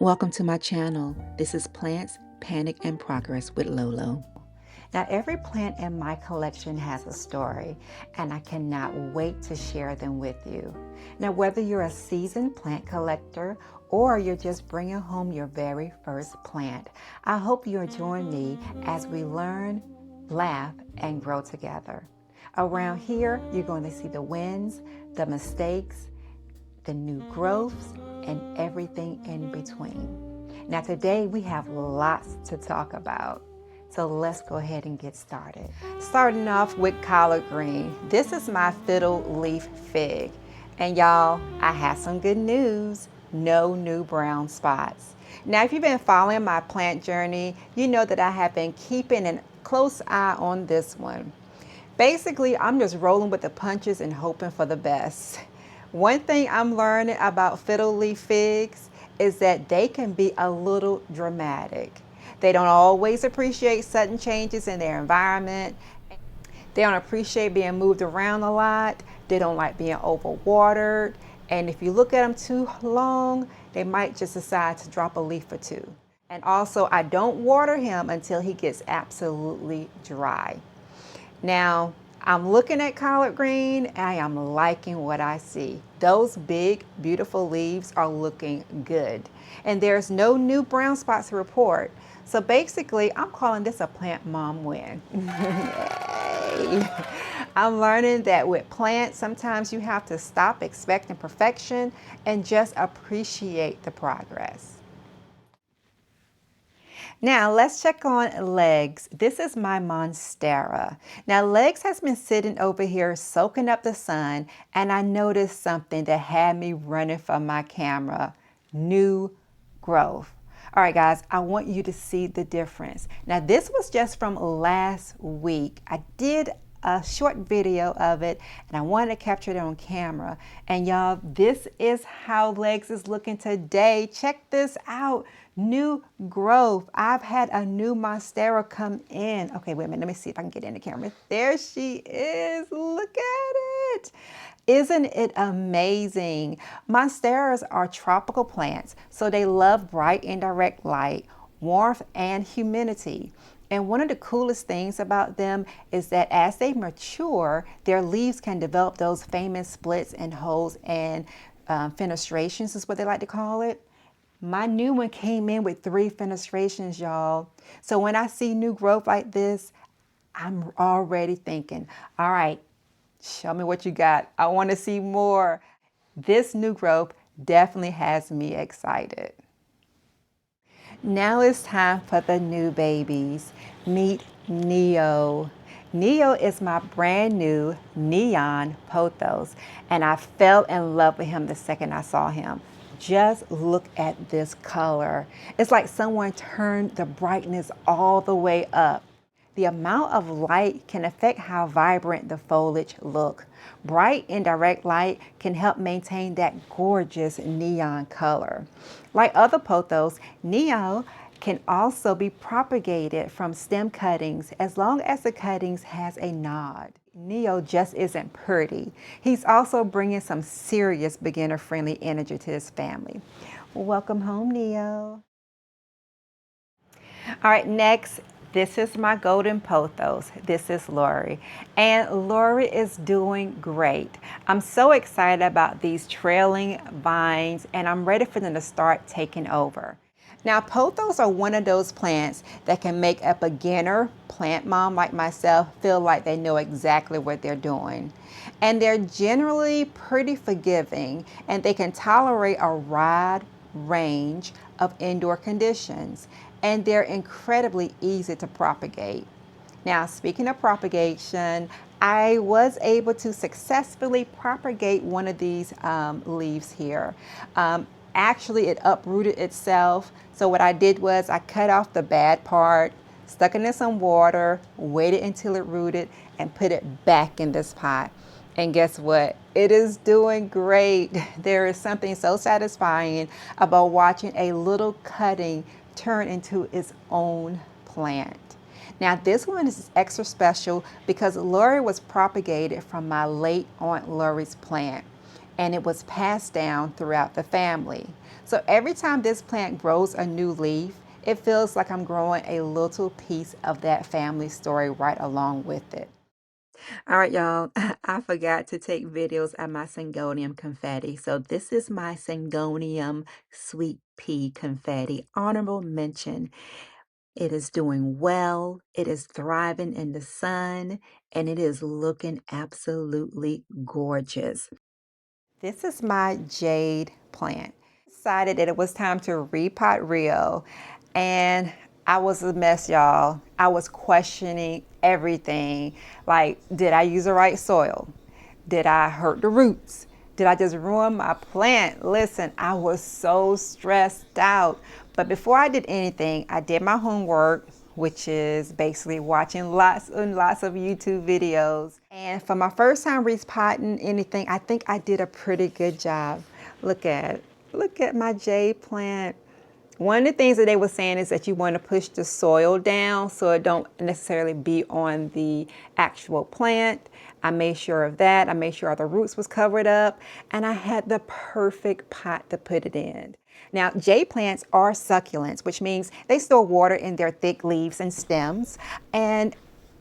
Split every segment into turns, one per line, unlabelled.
Welcome to my channel. This is Plants, Panic, and Progress with Lolo.
Now, every plant in my collection has a story, and I cannot wait to share them with you. Now, whether you're a seasoned plant collector or you're just bringing home your very first plant, I hope you'll join me as we learn, laugh, and grow together. Around here, you're going to see the wins, the mistakes, the new growths, and everything in between. Now today we have lots to talk about. So let's go ahead and get started. Starting off with collard green. This is my Fiddle Leaf Fig. And y'all, I have some good news. No new brown spots. Now if you've been following my plant journey, you know that I have been keeping a close eye on this one. Basically, I'm just rolling with the punches and hoping for the best. One thing I'm learning about fiddle leaf figs is that they can be a little dramatic. They don't always appreciate sudden changes in their environment. They don't appreciate being moved around a lot. They don't like being overwatered. And if you look at them too long, they might just decide to drop a leaf or two. And also, I don't water him until he gets absolutely dry. Now, I'm looking at collard green and I am liking what I see. Those big, beautiful leaves are looking good. And there's no new brown spots to report. So basically, I'm calling this a plant mom win. Yay. I'm learning that with plants, sometimes you have to stop expecting perfection and just appreciate the progress. Now let's check on Legz. This is my Monstera. Now Legz has been sitting over here soaking up the sun, and I noticed something that had me running from my camera. New growth. All right guys, I want you to see the difference. Now this was just from last week. I did a short video of it and I wanted to capture it on camera. And y'all, this is how Legz is looking today. Check this out. New growth. I've had a new Monstera come in. Okay, wait a minute. Let me see if I can get in the camera. There she is. Look at it. Isn't it amazing? Monsteras are tropical plants, so they love bright indirect light, warmth, and humidity. And one of the coolest things about them is that as they mature, their leaves can develop those famous splits and holes and fenestrations is what they like to call it. My new one came in with 3 fenestrations, y'all. So when I see new growth like this, I'm already thinking, all right, show me what you got. I want to see more. This new growth definitely has me excited. Now it's time for the new babies. Meet Neo. Neo is my brand new neon Pothos, and I fell in love with him the second I saw him. Just look at this color. It's like someone turned the brightness all the way up. The amount of light can affect how vibrant the foliage look. Bright indirect light can help maintain that gorgeous neon color. Like other pothos, Neo can also be propagated from stem cuttings as long as the cuttings has a nod. Neo just isn't pretty. He's also bringing some serious beginner-friendly energy to his family. Welcome home, Neo. All right, next, this is my golden pothos. This is Lori. And Lori is doing great. I'm so excited about these trailing vines, and I'm ready for them to start taking over. Now, pothos are one of those plants that can make a beginner plant mom like myself feel like they know exactly what they're doing. And they're generally pretty forgiving, and they can tolerate a wide range of indoor conditions. And they're incredibly easy to propagate. Now, speaking of propagation, I was able to successfully propagate one of these leaves here. Actually, it uprooted itself. So what I did was I cut off the bad part, stuck it in some water, waited until it rooted, and put it back in this pot. And guess what? It is doing great. There is something so satisfying about watching a little cutting turn into its own plant. Now this one is extra special because Lori was propagated from my late Aunt Lori's plant. and it was passed down throughout the family. So every time this plant grows a new leaf, it feels like I'm growing a little piece of that family story right along with it. All right, y'all, I forgot to take videos of my Syngonium confetti. So this is my Syngonium sweet pea confetti. Honorable mention. It is doing well, it is thriving in the sun, and it is looking absolutely gorgeous. This is my Jade plant. Decided that it was time to repot Rio, and I was a mess, y'all. I was questioning everything. Like, did I use the right soil? Did I hurt the roots? Did I just ruin my plant? Listen, I was so stressed out. But before I did anything, I did my homework, which is basically watching lots and lots of YouTube videos. And for my first time repotting anything, I think I did a pretty good job. Look at my jade plant. One of the things that they were saying is that you want to push the soil down so it don't necessarily be on the actual plant. I made sure of that. I made sure all the roots was covered up, and I had the perfect pot to put it in. Now, jade plants are succulents, which means they store water in their thick leaves and stems, and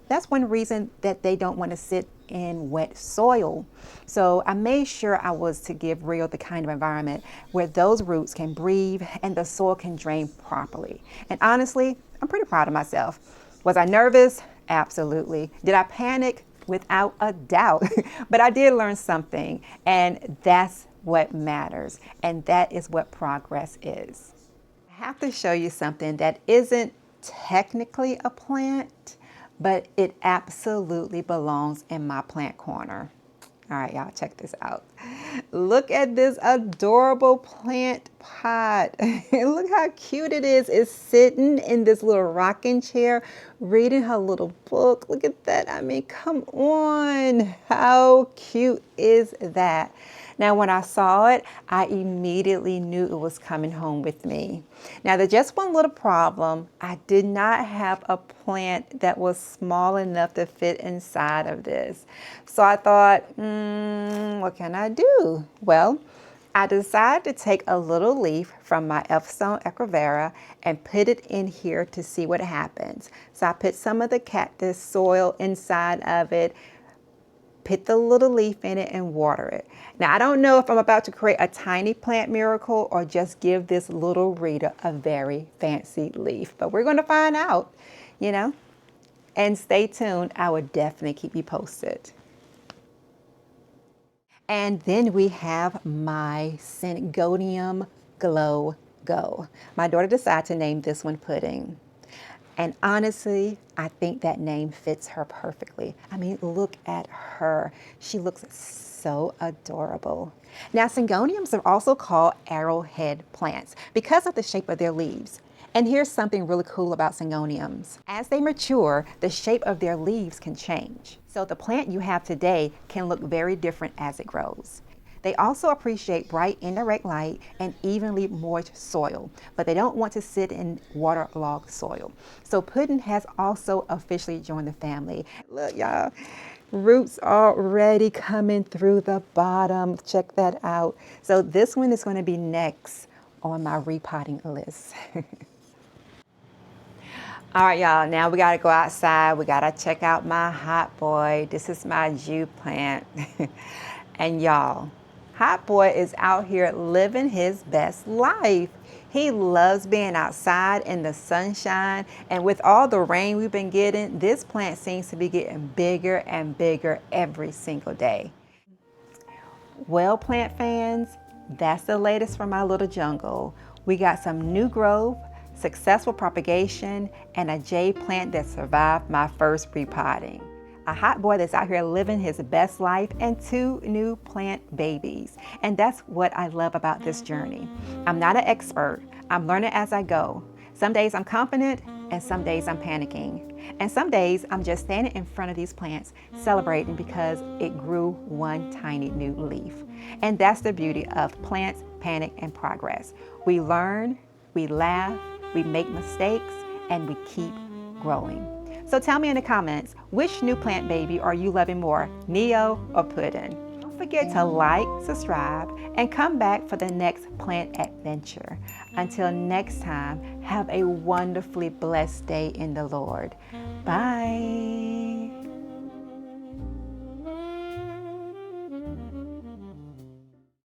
that's one reason that they don't want to sit in wet soil. So I made sure I was to give Rio the kind of environment where those roots can breathe and the soil can drain properly. And honestly, I'm pretty proud of myself. Was I nervous? Absolutely. Did I panic? Without a doubt. But I did learn something, and that's what matters. And that is what progress is. I have to show you something that isn't technically a plant, but it absolutely belongs in my plant corner. All right, y'all, check this out. Look at this adorable plant pot. Look how cute it is. It's sitting in this little rocking chair, reading her little book. Look at that. I mean, come on. How cute is that? Now, when I saw it, I immediately knew it was coming home with me. Now, there's just one little problem. I did not have a plant that was small enough to fit inside of this. So I thought, what can I do? Well, I decided to take a little leaf from my Elfstone Echeveria and put it in here to see what happens. So I put some of the cactus soil inside of it, put the little leaf in it, and water it. Now, I don't know if I'm about to create a tiny plant miracle or just give this little Rita a very fancy leaf, but we're going to find out, you know, and stay tuned. I would definitely keep you posted. And then we have my Syngonium Glow Go. My daughter decided to name this one Pudding. And honestly, I think that name fits her perfectly. I mean, look at her. She looks so adorable. Now, Syngoniums are also called arrowhead plants because of the shape of their leaves. And here's something really cool about Syngoniums. As they mature, the shape of their leaves can change. So the plant you have today can look very different as it grows. They also appreciate bright indirect light and evenly moist soil, but they don't want to sit in waterlogged soil. So Pudding has also officially joined the family. Look, y'all, roots already coming through the bottom. Check that out. So this one is going to be next on my repotting list. All right, y'all, now we gotta go outside. We gotta check out my hot boy. This is my Jade plant. And y'all, hot boy is out here living his best life. He loves being outside in the sunshine. And with all the rain we've been getting, this plant seems to be getting bigger and bigger every single day. Well, plant fans, that's the latest from my little jungle. We got some new growth, successful propagation, and a jade plant that survived my first repotting. A hot boy that's out here living his best life, and 2 new plant babies. And that's what I love about this journey. I'm not an expert. I'm learning as I go. Some days I'm confident, and some days I'm panicking. And some days I'm just standing in front of these plants, celebrating because it grew one tiny new leaf. And that's the beauty of plants, panic, and progress. We learn, we laugh, we make mistakes, and we keep growing. So tell me in the comments, which new plant baby are you loving more, Neo or Pudding? don't forget to like, subscribe, and come back for the next plant adventure. Until next time, have a wonderfully blessed day in the Lord. Bye.